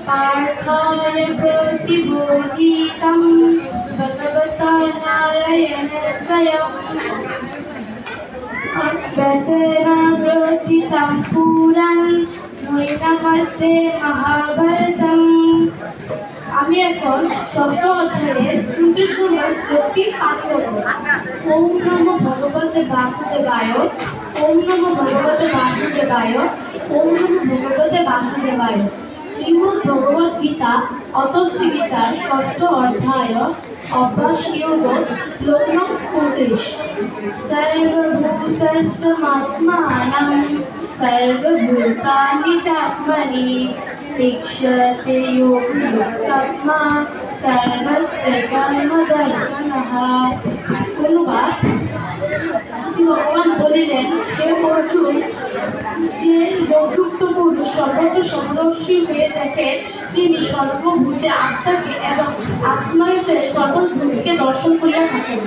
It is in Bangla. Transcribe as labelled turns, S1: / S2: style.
S1: पार्थाय प्रतिबोधितं भगवता नारायणेन स्वयम् दशरथग्रथितं पुराण নৈনামতে মহাভারতম। আমি এখন ষষ্ঠ অধ্যায়ের ২৫ নম্বর শ্লোকটি পাঠ করব। ওম নমো ভগবতে বাসুদেবায়, ওম নমো ভগবতে বাসুদেবায়, ওম নমো ভগবতে বাসুদেবায়। শ্রীমদ্ ভগবদ গীতা অত শ্রীগীতার ষষ্ঠ অধ্যায় অভ্যাস যোগ শ্লোক নং ২৯। সর্বভূতস্থমাত্মানং सर्वभूतानि चात्मनि तिष्ठते योगयुक्तत्मा सर्वत्र कर्मदर्शनः। অনুবাদ: ভগবান বলিলেন, হে অর্জুন, যে যোগযুক্ত পুরুষ সর্বত্র সমদর্শী হয়ে থাকে তিনি সর্বভূতে আত্মাকে এবং আত্মাতে সকল ভূতকে দর্শন করিয়া থাকেন।